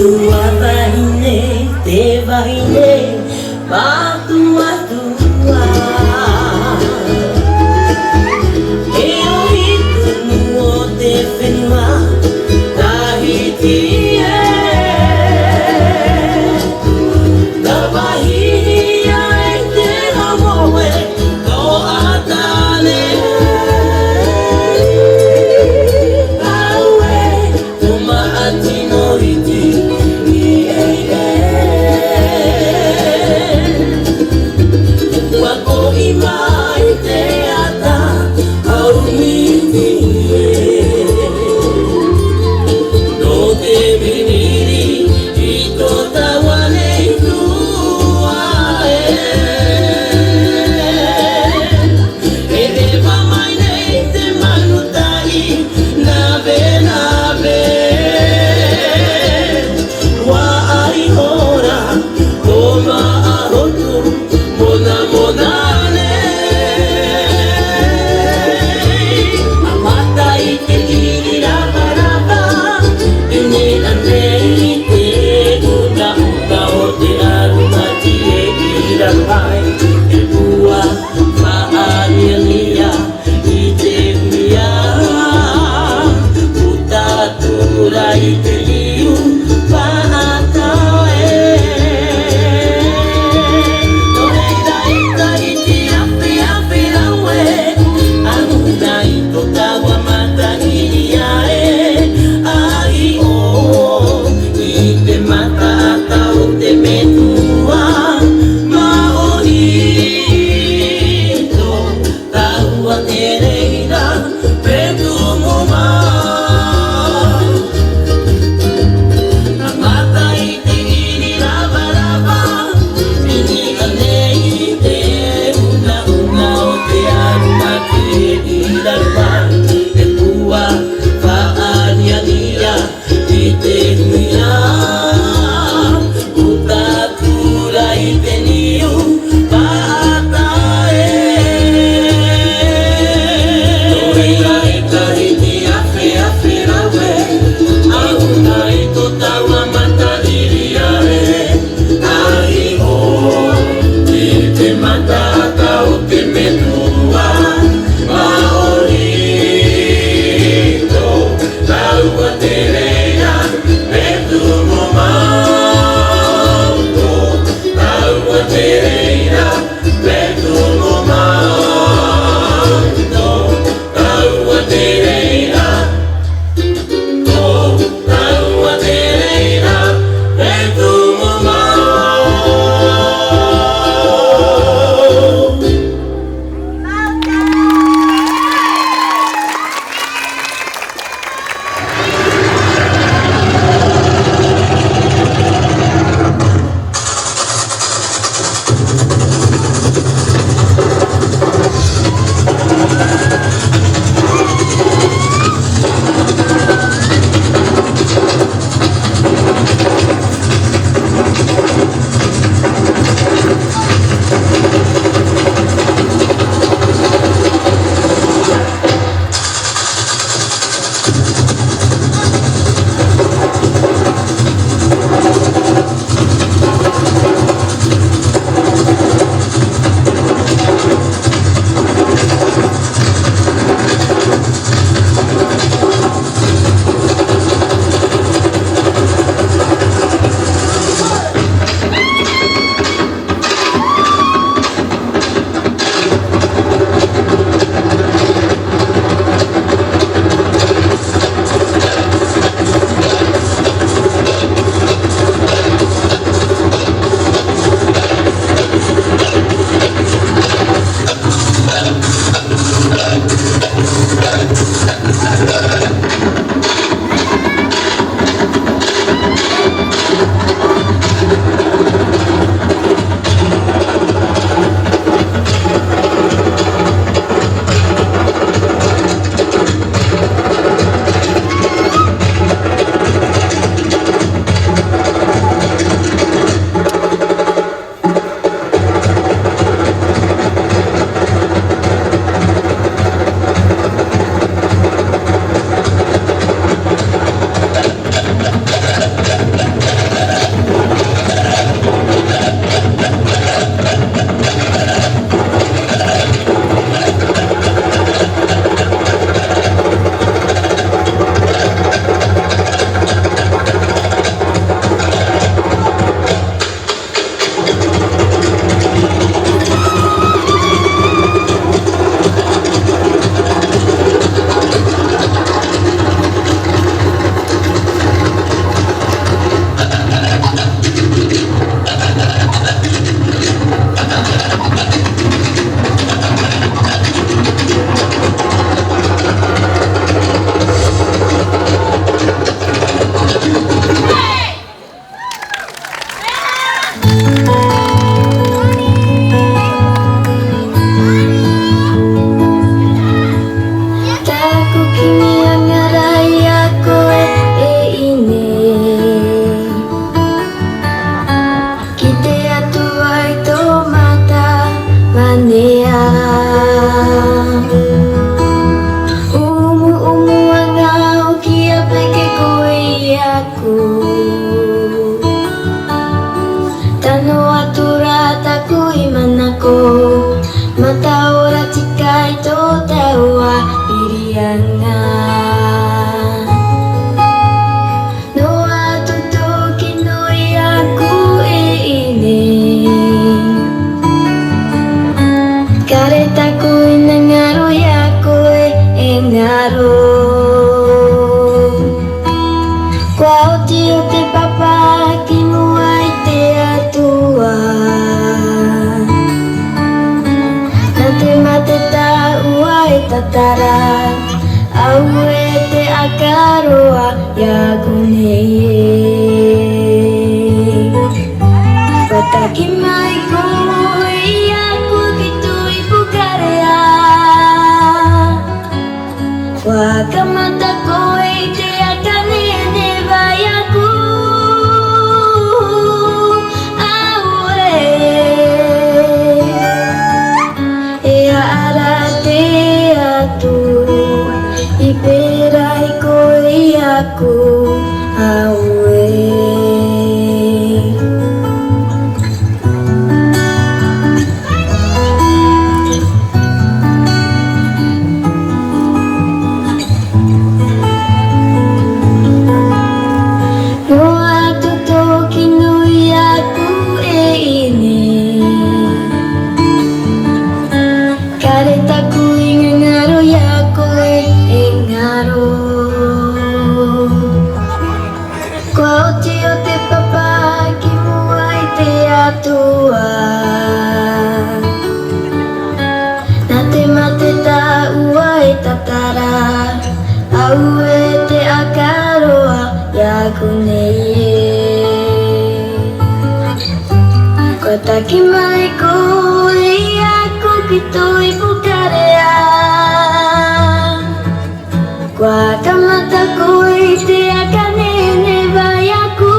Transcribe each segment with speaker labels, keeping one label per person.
Speaker 1: tua vai ne te vai ne matua tua e o hitu o te whenua tahiti e na wahia e te hamoe ko atane aue tuma atino iti wako imai te ata au miti no te viniri i to tawane tua e te wamai nei te manutai nave nave wa ai hora o maa hotu mona mona ne
Speaker 2: Kareta ko'y nangaro ya ko'y engaro. Kwa uti te papa kimuai te atua. Nanti mate ta uai tatara. Aue te akaroa ya guneye. Pataki mai ko'y aku gitu ibu karya. Kwa kamata ko'y te akanene bayaku. Aue ea arate atu. Iperai ko'y aku. Aue tua. Nate mate ta uai tatara. Aue te akaroa ya guneye. Kotaki mai ko'y aku gitu ibu karya. Kwa kamata ko'y te akanene bayaku.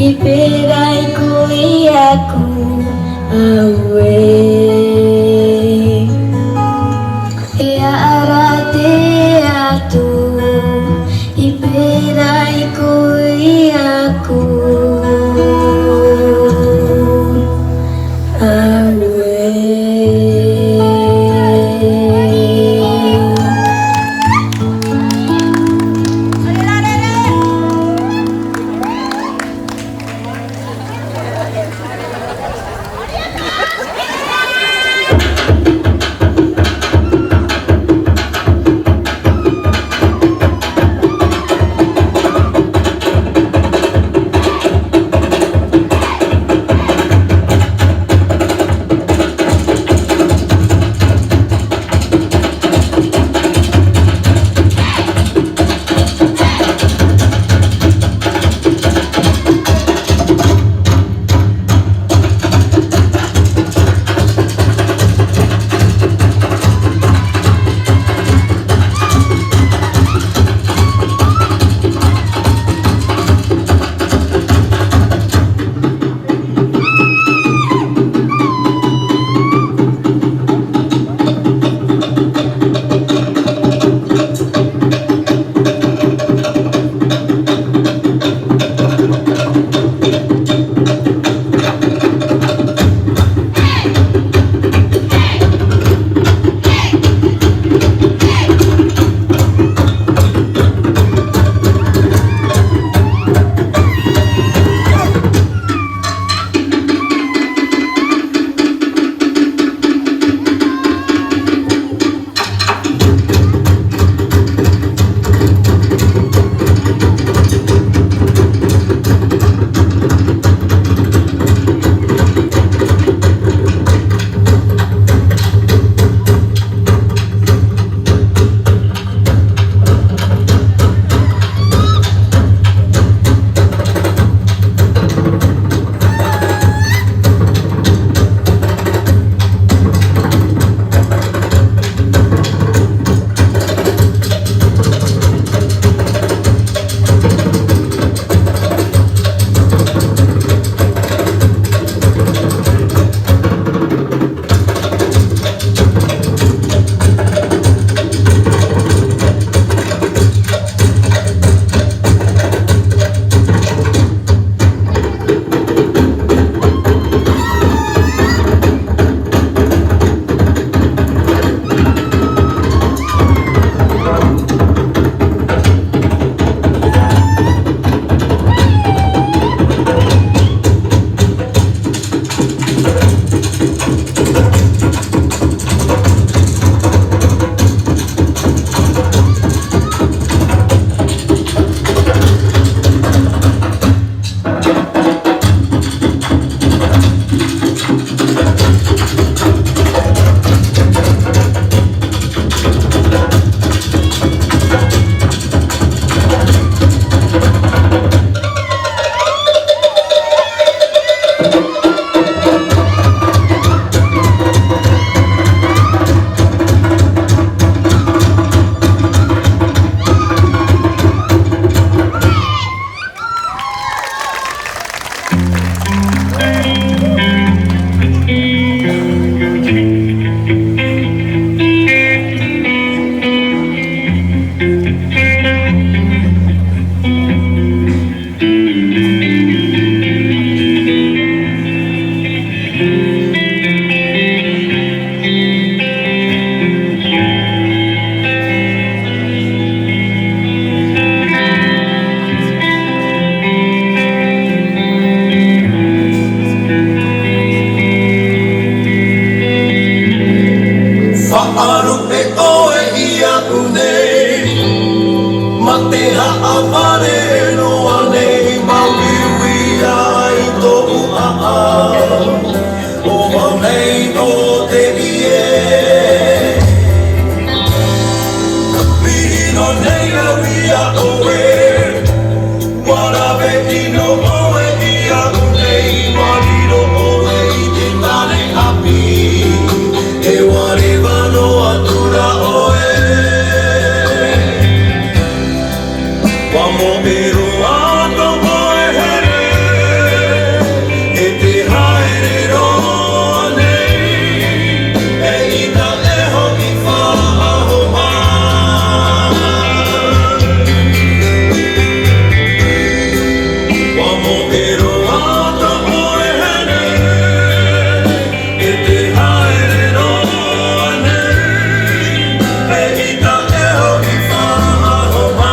Speaker 2: Iperai ko'y aku. Aue ea arate atu. Iperai ko'y aku.
Speaker 1: te haaware no ane mawiri ai tō uaa. O maunei no te ie. Mihi no nei a ria oe. Warawe ino oe ia unei. Mariro oe I te tane api. E ware wano atura oe. Wamo e roa no oe here. E te haere roa nei. E ina e hoki whaaho mai. Wamo e roa no oe here. E te haere roa nei. E ina e hoki whaaho mai.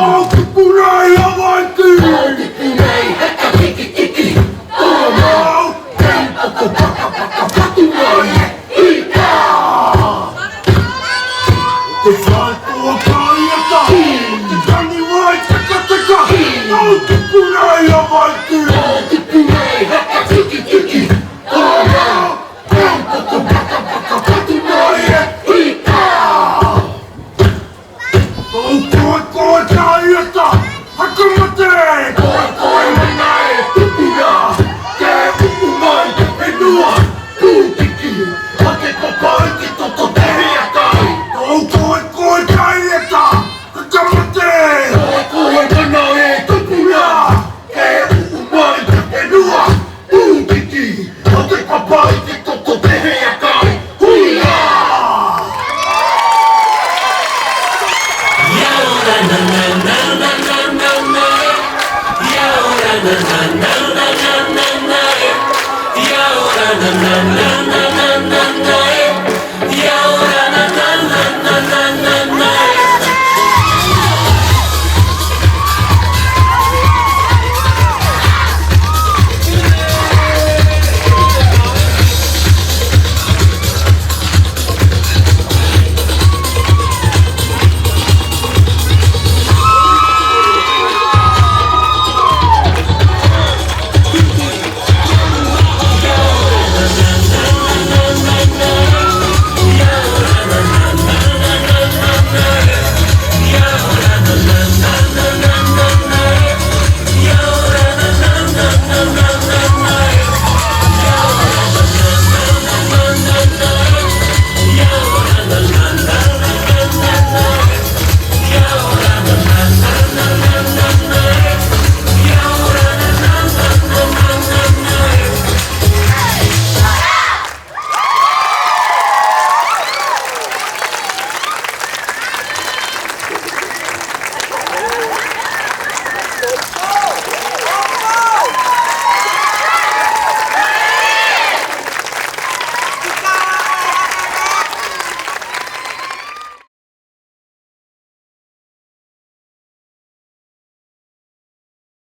Speaker 1: Oh, Tipunay Hawaiki! Oh, Tipunay Heka Tiki Tiki! Oh, Tempo Paka Paka Patunay Ika! Tipuay ko kaya ka! Tigani Wai Teka Teka! Oh, Tipunay Hawaiki! Oh, Tipunay Heka Tiki Tiki! Oh, Tempo Paka Paka Patunay Ika! Oh, koi kaya ka! Hakamate! Koi manai tupuya! Ke upumai e nua! Kutiki! Hake papai ki toto tehia kai! Oh, koi kaya ka! Hakamate! Koi manai tupuya! Ke upumai e nua! Kutiki! Hake papai ki toto tehia kai! Huia!
Speaker 3: Na na na